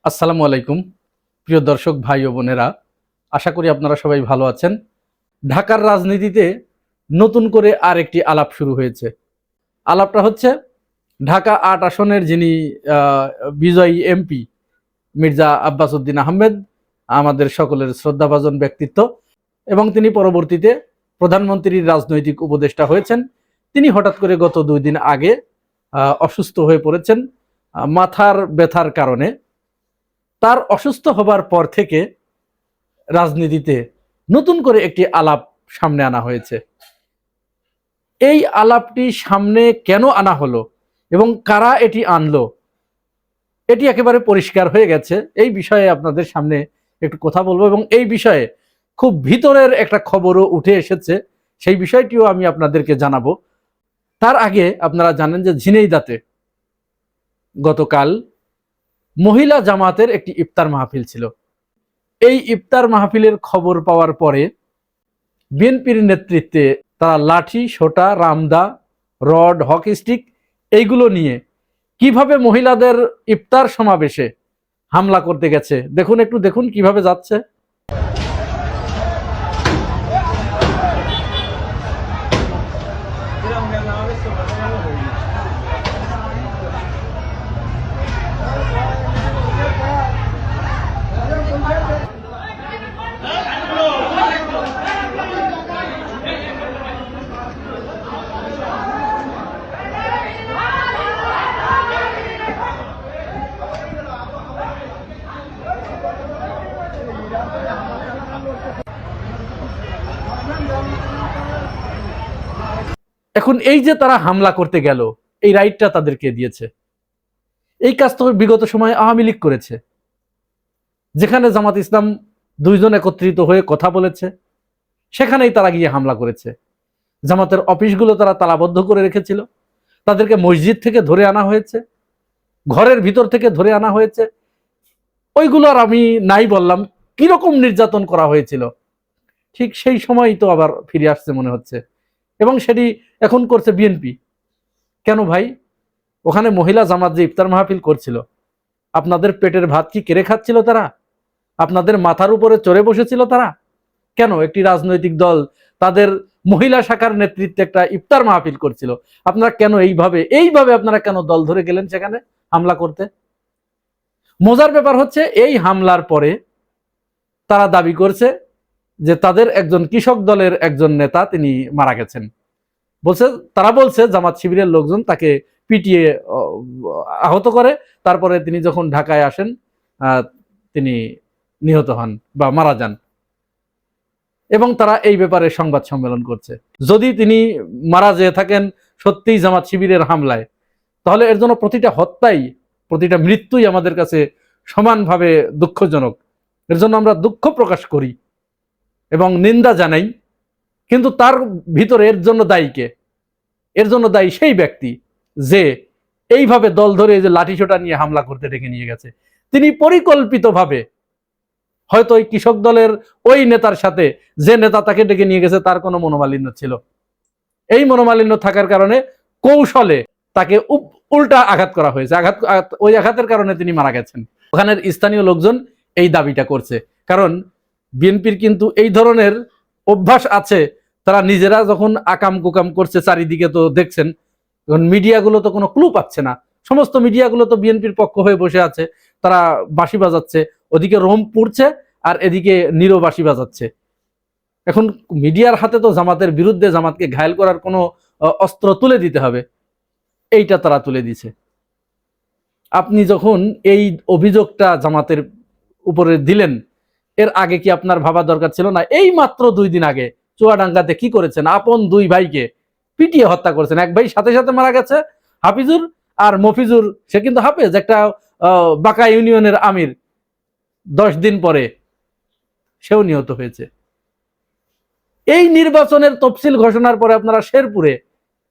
আসসালামু আলাইকুম প্রিয় দর্শক ভাই ও বোনেরা, আশা করি আপনারা সবাই ভালো আছেন। ঢাকার রাজনীতিতে নতুন করে আরেকটি আলাপ শুরু হয়েছে। আলাপটা হচ্ছে ঢাকা ৮ আসনের যিনি বিজয়ী এমপি মির্জা আব্বাস উদ্দিন আহমেদ, আমাদের সকলের শ্রদ্ধাভাজন ব্যক্তিত্ব, এবং তিনি পরবর্তীতে প্রধানমন্ত্রীর রাজনৈতিক উপদেষ্টা হয়েছেন। তিনি হঠাৎ করে গত 2 দিন আগে অসুস্থ হয়ে পড়েছেন মাথার ব্যথার কারণে। তার অসুস্থ হবার পর থেকে রাজনীতিতে নতুন করে একটি আলাপ সামনে আনা হয়েছে। এই আলাপটি সামনে কেন আনা হলো এবং কারা এটি আনলো, এটি একেবারে পরিষ্কার হয়ে গেছে। এই বিষয়ে আপনাদের সামনে একটু কথা বলবো এবং এই বিষয়ে খুব ভিতরের একটা খবরও উঠে এসেছে, সেই বিষয়টিও আমি আপনাদেরকে জানাবো। তার আগে আপনারা জানেন যে ঝিনাইদহে গতকাল মহিলা জামাতের একটি ইফতার মাহফিল ছিল। এই ইফতার মাহফিলের খবর পাওয়ার পরে বিএনপির নেতৃত্বে তারা লাঠি, সোটা, রামদা, রড, হকি স্টিক এইগুলো নিয়ে কিভাবে মহিলাদের ইফতার সমাবেশে হামলা করতে গেছে দেখুন কিভাবে যাচ্ছে। এখন এই যে তারা হামলা করতে গেল, এই রাইটটা তাদেরকে দিয়েছে। এই কাজ তো বিগত সময়ে আওয়ামী লীগ করেছে, যেখানে জামাত ইসলাম দুইজন একত্রিত হয়ে কথা বলেছে সেখানেই তারা গিয়ে হামলা করেছে। জামাতের অফিসগুলো তারা তালাবদ্ধ করে রেখেছিল, তাদেরকে মসজিদ থেকে ধরে আনা হয়েছে, ঘরের ভিতর থেকে ধরে আনা হয়েছে। ওইগুলো আর আমি নাই বললাম, কিরকম নির্যাতন করা হয়েছিল ঠিক সেই সময়ই তো আবার ফিরে আসছে মনে হচ্ছে, এবং সেটি এখন করছে বিএনপি। কেন ভাই? ওখানে মহিলা জামাত যে ইফতার মাহফিল করছিল, আপনাদের পেটের ভাত কি কেড়ে খাচ্ছিল তারা? আপনাদের মাথার উপরে চড়ে বসেছিল তারা? কেন একটি রাজনৈতিক দল তাদের মহিলা শাখার নেতৃত্বে একটা ইফতার মাহফিল করছিল, আপনারা কেন এইভাবে আপনারা কেন দল ধরে গেলেন সেখানে হামলা করতে? মজার ব্যাপার হচ্ছে এই হামলার পরে তারা দাবি করছে যে তাদের একজন কৃষক দলের একজন নেতা তিনি মারা গেছেন। তারা বলছে জামাত শিবিরের লোকজন তাকে পিটিয়ে আহত করে, তারপরে তিনি যখন ঢাকায় আসেন তিনি নিহত হন বা মারা যান, এবং তারা এই ব্যাপারে সংবাদ সম্মেলন করছে। যদি তিনি মারা যেয়ে থাকেন সত্যিই জামাত শিবিরের হামলায়, তাহলে এর জন্য প্রতিটা হত্যাই, প্রতিটা মৃত্যুই আমাদের কাছে সমানভাবে দুঃখজনক। এর জন্য আমরা দুঃখ প্রকাশ করি এবং নিন্দা জানাই, কিন্তু তার ভিতরে এর জন্য দায়ী কে? এর জন্য দায়ী সেই ব্যক্তি যে এইভাবে দল ধরে যে লাঠিসোঁটা নিয়ে হামলা করতে ডেকে নিয়ে গেছে। তিনি পরিকল্পিতভাবে হয়তো ওই কৃষক দলের ওই নেতার সাথে, যে নেতা তাকে ডেকে নিয়ে গেছে, তার কোনো মনোমালিন্য ছিল। এই মনোমালিন্য থাকার কারণে কৌশলে তাকে উল্টা আঘাত করা হয়েছে। ওই আঘাতের কারণে তিনি মারা গেছেন। ওখানের স্থানীয় লোকজন এই দাবিটা করছে, কারণ বিএনপির কিন্তু এই ধরনের অভ্যাস আছে। তারা নিজেরা যখন আকাম কুকাম করছে চারিদিকে তো দেখছেন, এখন মিডিয়াগুলো তো কোনো ক্লু পাচ্ছে না। সমস্ত মিডিয়াগুলো তো বিএনপির পক্ষ হয়ে বসে আছে, তারা বাঁশি বাজাচ্ছে, ওদিকে রোম পুড়ছে আর এদিকে নীরব বাঁশি বাজাচ্ছে। এখন মিডিয়ার হাতে তো জামাতের বিরুদ্ধে, জামাতকে ঘায়েল করার কোনো অস্ত্র তুলে দিতে হবে, এইটা তারা তুলে দিছে। আপনি যখন এই অভিযোগটা জামাতের উপরে দিলেন, এর আগে কি আপনার ভাবা দরকার ছিল না? এই মাত্র 2 দিন আগে চুয়াডাঙ্গাতে কি করেছেন? আপন 2 ভাইকে পিটিয়ে হত্যা করেছেন। এক ভাই সাথে সাথে মারা গেছে, হাফিজুর, আর মফিজুর, সে কিন্তু হাফেজ, একটা বাঁকা ইউনিয়নের আমির, 10 দিন পরে সেও নিহত হয়েছে। এই নির্বাচনের তফসিল ঘোষণার পরে আপনারা শেরপুরে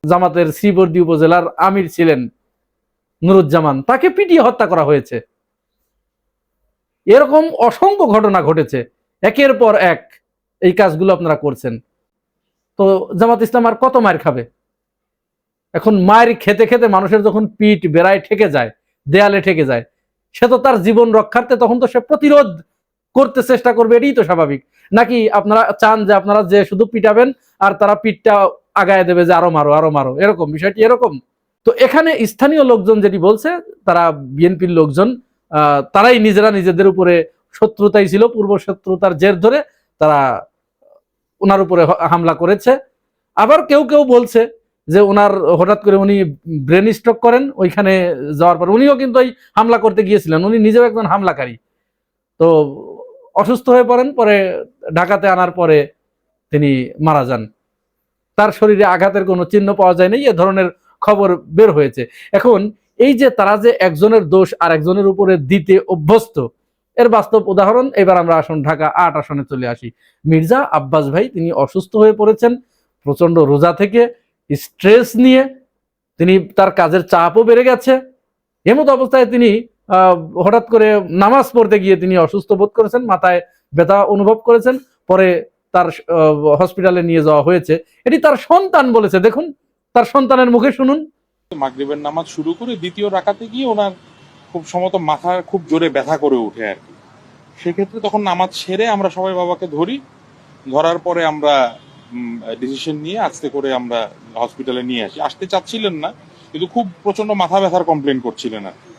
জামাতের শ্রীবর্দী উপজেলার আমির ছিলেন নুরুজ্জামান, তাকে পিটিয়ে হত্যা করা হয়েছে। এরকম অসংখ্য ঘটনা ঘটেছে, একের পর এক এই কাজগুলো আপনারা করছেন। তো জামাত ইসলাম আর কত মার খাবে? এখন মায়ের খেতে খেতে মানুষের যখন পিঠ বেড়ায় ঠেকে যায়, দেয়ালে ঠেকে যায়, সে তো তার জীবন রক্ষার্থে তখন তো সে প্রতিরোধ করতে চেষ্টা করবে, এটাই তো স্বাভাবিক। নাকি আপনারা চান যে আপনারা যে শুধু পিটাবেন আর তারা পিঠটা আগায় দেবে যে আরো মারো আরো মারো, এরকম বিষয়টি এরকম? তো এখানে স্থানীয় লোকজন যেটি বলছে, তারা বিএনপির লোকজন তারাই নিজেরা নিজেদের উপরে শত্রুতাই ছিল, পূর্ব শত্রুতার জের ধরে তারা ওনার উপরে হামলা করেছে। আবার কেউ কেউ বলছে যে ওনার হঠাৎ করে উনি ব্রেন স্ট্রোক করেন, ওইখানে যাওয়ার পর উনিও কিন্তু ওই হামলা করতে গিয়েছিলেন, উনি নিজেও একজন হামলাকারী, তো অসুস্থ হয়ে পড়েন, পরে ঢাকাতে আনার পরে তিনি মারা যান। তার শরীরে আঘাতের কোনো চিহ্ন পাওয়া যায়নি, এ ধরনের খবর বের হয়েছে। এখন এই যে তারা যে একজনের দোষ আর একজনের উপরে দিতে অভ্যস্ত, এর বাস্তব উদাহরণ এবার আমরা আসুন ঢাকা ৮ আসনে চলে আসি। মির্জা আব্বাস ভাই তিনি অসুস্থ হয়ে পড়েছেন প্রচন্ড রোজা থেকে, স্ট্রেস নিয়ে, তিনি তার কাজের চাপও বেড়ে গেছে। এমত অবস্থায় তিনি হঠাৎ করে নামাজ পড়তে গিয়ে তিনি অসুস্থ বোধ করেছেন, মাথায় ব্যথা অনুভব করেছেন, পরে তার হসপিটালে নিয়ে যাওয়া হয়েছে। এটি তার সন্তান বলেছে, দেখুন তার সন্তানের মুখে শুনুন। মাগরিবের নামাজ শুরু করে দ্বিতীয় রাকাতে গিয়ে ওনার খুব সম্ভবত মাথা খুব জোরে ব্যথা করে উঠে আর কি। সেক্ষেত্রে তখন নামাজ সেরে আমরা সবাই বাবাকে ধরি, ধরার পরে আমরা ডিসিশন নিয়ে আস্তে করে আমরা হসপিটালে নিয়ে আসি। আসতে চাচ্ছিলেন না, কিন্তু খুব প্রচন্ড মাথা ব্যথার কমপ্লেন করছিলেন আর কি।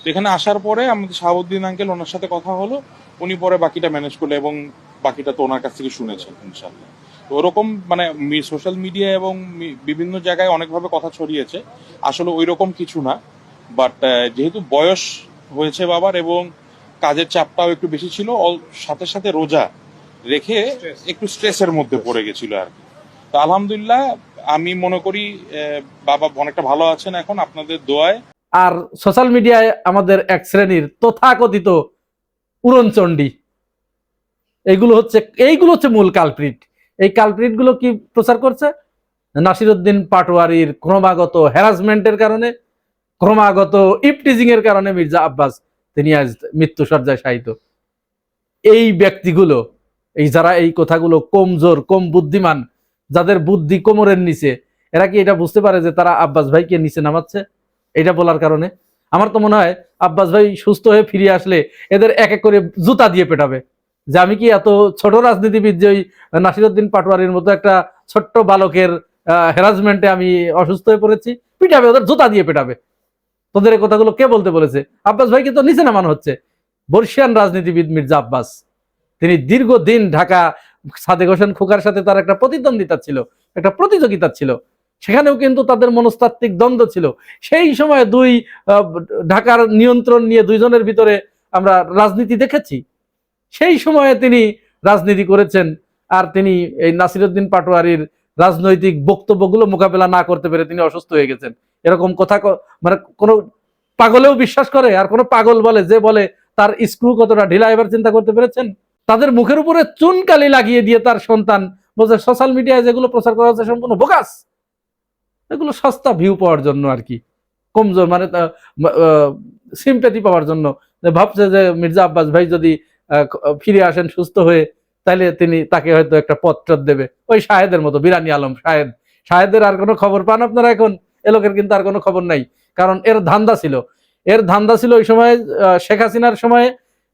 এখানে আসার পরে আমাদের শাহাবুদ্দিন আঙ্কেল ওনার সাথে কথা হলো, উনি পরে বাকিটা ম্যানেজ করলেন এবং বাকিটা তো ওনার কাছ থেকে শুনেছেন ইনশাল্লাহ। তো ওরকম মানে সোশ্যাল মিডিয়া এবং বিভিন্ন জায়গায় অনেকভাবে কথা ছড়িয়েছে, আসলে ওই রকম কিছু না। বাট যেহেতু বয়স হয়েছে বাবার এবং কাজের চাপটাও একটু বেশি ছিল, সাথে সাথে রোজা রেখে একটু স্ট্রেসের মধ্যে পড়ে গেছিল আর কি। তো আলহামদুলিল্লাহ আমি মনে করি বাবা অনেকটা ভালো আছেন এখন আপনাদের দোয়ায়। আর সোশ্যাল মিডিয়ায় আমাদের এক শ্রেণীর তথাকথিত উড়নচণ্ডী, এইগুলো হচ্ছে মূল কালপ্রিট। এই কালপ্রিট গুলো কি প্রচার করছে? নাসিরউদ্দিন পাটোয়ারির ক্রমাগত হ্যারাসমেন্টের কারণে, ক্রমাগত ইপটিজিং এর কারণে মির্জা আব্বাস তিনি আজ মৃত্যু সজ্জায় শায়িত। এই ব্যক্তিগুলো, এই যারা এই কথাগুলো কমজোর, কম বুদ্ধিমান, যাদের বুদ্ধি কোমরের নিচে, এরা কি এটা বুঝতে পারে যে তারা আব্বাস ভাইকে নিচে নামাচ্ছে? এটা বলার কারণে আমার তো মনে হয় আব্বাস ভাই সুস্থ হয়ে ফিরে আসলে এদের এক এক করে জুতা দিয়ে পেটাবে, যে আমি কি এত ছোট রাজনীতিবিদ যে ওই নাসিরউদ্দিন পাটোয়ারির মতো একটা ছোট্ট বালকের হ্যারাসমেন্টে আমি অসুস্থ হয়ে পড়েছি। পিটাবে, ওদের জুতা দিয়ে পেটাবে। তোদের এই কথাগুলো কে বলতে বলেছে? আব্বাস ভাইকে তো নিচে নামানো হচ্ছে। বর্ষিয়ান রাজনীতিবিদ মির্জা আব্বাস, তিনি দীর্ঘদিন ঢাকা সাদেক হোসেন খোকার সাথে তার একটা প্রতিদ্বন্দ্বিতা ছিল, একটা প্রতিযোগিতা ছিল, সেখানেও কিন্তু তাদের মনস্তাত্ত্বিক দ্বন্দ্ব ছিল। সেই সময় দুই ঢাকার নিয়ন্ত্রণ নিয়ে দুইজনের ভিতরে আমরা রাজনীতি দেখেছি। সেই সময়ে তিনি রাজনীতি করেছেন, আর তিনি এই নাসিরউদ্দিন পাটোয়ারির রাজনৈতিক বক্তব্যগুলো মোকাবেলা না করতে পেরে তিনি অসুস্থ হয়ে গেছেন। এরকম কথা মানে কোনো পাগলেও বিশ্বাস করে? আর কোনো পাগল বলে যে বলে তার স্ক্রু কতটা ঢিলা, এবার চিন্তা করতে পেরেছেন? তাদের মুখের উপরে চুনকালি লাগিয়ে দিয়ে তার সন্তান বলছে সোশ্যাল মিডিয়ায় যেগুলো প্রচার করা হচ্ছে সম্পূর্ণ বোগাস, এগুলো সস্তা ভিউ পাওয়ার জন্য আর কি, কমজোর মানে সিম্পেথি পাওয়ার জন্য। ভাবছে যে মির্জা আব্বাস ভাই যদি ফিরে আসেন সুস্থ হয়ে, তাহলে তিনি তাকে হয়তো একটা পত্র দেবে, ওই শাহেদের মতো, বিরানি আলম শাহেদের আর কোনো খবর পান আপনারা এখন? এ লোকের কিন্তু আর কোনো খবর নাই, কারণ এর ধান্দা ছিল ওই সময় শেখ হাসিনার সময়ে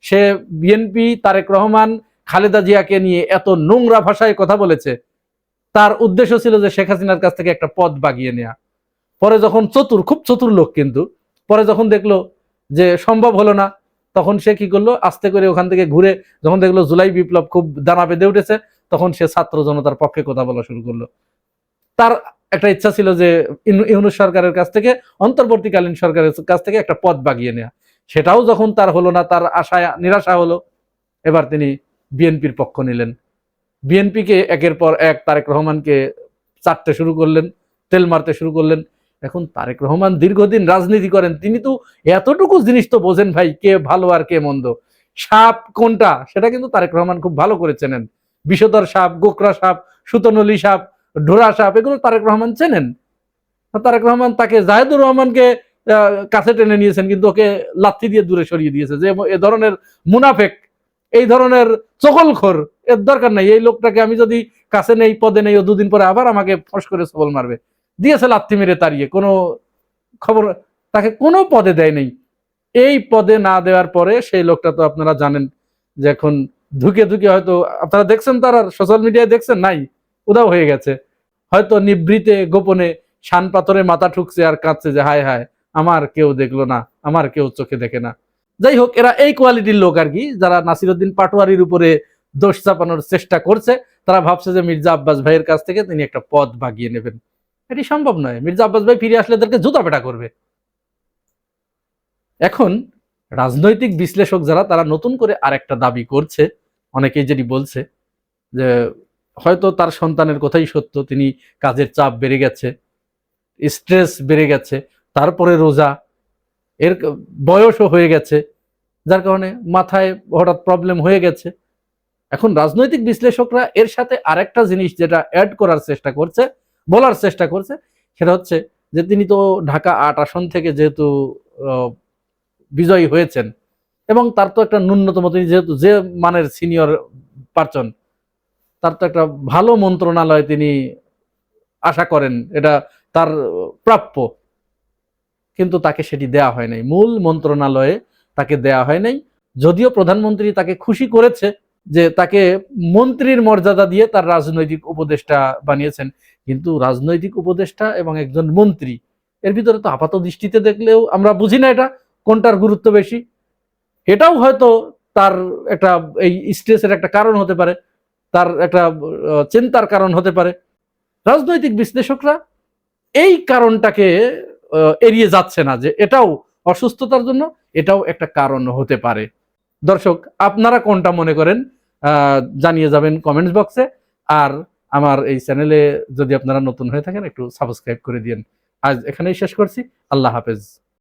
সে বিএনপি, তারেক রহমান, খালেদা জিয়াকে নিয়ে এত নোংরা ভাষায় কথা বলেছে। তার উদ্দেশ্য ছিল যে শেখ হাসিনার কাছ থেকে একটা পদ বাগিয়ে নেওয়া। পরে যখন খুব চতুর লোক, কিন্তু পরে যখন দেখলো যে সম্ভব হলো না, তখন সে কি করলো, আস্তে করে ওখান থেকে ঘুরে যখন দেখলো জুলাই বিপ্লব খুব দানা বেঁধে উঠেছে, তখন সে ছাত্র জনতার পক্ষে কথা বলা শুরু করলো। তার একটা ইচ্ছা ছিল যে ইউনূস সরকারের কাছ থেকে, অন্তর্বর্তীকালীন সরকারের কাছ থেকে একটা পদ বাগিয়ে নেওয়া। সেটাও যখন তার হলো না, তার আশায় নিরাশা হলো, এবার তিনি বিএনপির পক্ষ নিলেন। বিএনপিকে একের পর এক তারেক রহমানকে চাটতে শুরু করলেন, তেল মারতে শুরু করলেন। এখন তারেক রহমান দীর্ঘদিন রাজনীতি করেন, তিনি তো এতটুকু জিনিস তো বোঝেন ভাই, কে ভালো আর কে মন্দ, সাপ কোনটা সেটা কিন্তু তারেক রহমান খুব ভালো করে চেনেন। বিষধর সাপ, গোকরা সাপ, সুতনলি সাপ, ঢোরা সাপ, এগুলো তারেক রহমান চেনেন। তারেক রহমান তাকে জাহেদুর রহমানকে কাছে টেনে নিয়েছেন, কিন্তু ওকে লাথি দিয়ে দূরে সরিয়ে দিয়েছে, যে এ ধরনের মুনাফেক, এই ধরনের চকলখোর, এর দরকার নাই। এই লোকটাকে আমি যদি কাছে নেই, পদে নেই, ও দুদিন পরে আবার আমাকে ফস করে সবল মারবে। দিয়েছে লাথি মেরে তাড়িয়ে, কোনো খবর, তাকে কোনো পদে দেয় নেই। এই পদে না দেওয়ার পরে সেই লোকটা তো আপনারা জানেন যে এখন ধুকে ধুকে হয়তো আপনারা দেখছেন, তার আর সোশ্যাল মিডিয়ায় দেখছেন নাই, উদাও হয়ে গেছে। হয়তো নিভৃতে গোপনে শান পাথরে মাথা ঠুকছে আর কাঁদছে যে হায় হায় আমার কেউ দেখলো না, আমার কেউ চোখে দেখে না। যাই হোক, এরা এই কোয়ালিটির লোক আর কি, যারা নাসিরউদ্দিন পাটোয়ারির উপরে দোষ চাপানোর চেষ্টা করছে। তারা ভাবছে যে মির্জা আব্বাস ভাইয়ের কাছ থেকে তিনি একটা পদ ভাগিয়ে নেবেন। এটি সম্ভব নয়। মির্জা আব্বাস ভাই ফিরে আসলে তাদেরকে জুতা পেটা করবে। এখন রাজনৈতিক বিশ্লেষক যারা, তারা নতুন করে আরেকটা দাবি করছে, অনেকেই যেটি বলছে যে হয়তো তার সন্তানের কথাই সত্য, তিনি কাজের চাপ বেড়ে গেছে, স্ট্রেস বেড়ে গেছে, তারপরে রোজা, এর বয়সও হয়ে গেছে, যার কারণে মাথায় হঠাৎ প্রবলেম হয়ে গেছে। এখন রাজনৈতিক বিশ্লেষকরা এর সাথে আরেকটা জিনিস যেটা অ্যাড করার চেষ্টা করছে, বলার চেষ্টা করছে, সেটা হচ্ছে যে তিনি তো ঢাকা ৮ আসন থেকে যেহেতু বিজয়ী হয়েছেন এবং তার তো একটা ন্যূনতম, তিনি যেহেতু যে মানের সিনিয়র পার্সন, তার তো একটা ভালো মন্ত্রণালয় তিনি আশা করেন, এটা তার প্রাপ্য। কিন্তু তাকে সেটি দেয়া হয় নাই, মূল মন্ত্রণালয়ে তাকে দেয়া হয় নাই। যদিও প্রধানমন্ত্রী তাকে খুশি করেছে যে তাকে মন্ত্রীর মর্যাদা দিয়ে তার রাজনৈতিক উপদেষ্টা বানিয়েছেন, কিন্তু রাজনৈতিক উপদেষ্টা এবং একজন মন্ত্রী এর ভিতরে তো আপাত দৃষ্টিতে দেখলেও আমরা বুঝি না এটা কোনটার গুরুত্ব বেশি। এটাও হয়তো তার একটা এই স্ট্রেসের একটা কারণ হতে পারে, তার একটা চিন্তার কারণ হতে পারে। রাজনৈতিক বিশ্লেষকরা এই কারণটাকে এড়িয়ে যাচ্ছে না যে এটাও অসুস্থতার জন্য এটাও একটা কারণ হতে পারে। দর্শক, আপনারা কোনটা মনে করেন জানিয়ে যাবেন কমেন্টস বক্সে। আর আমার এই চ্যানেলে যদি আপনারা নতুন হয়ে থাকেন একটু সাবস্ক্রাইব করে দিন। আজ এখানেই শেষ করছি। আল্লাহ হাফেজ।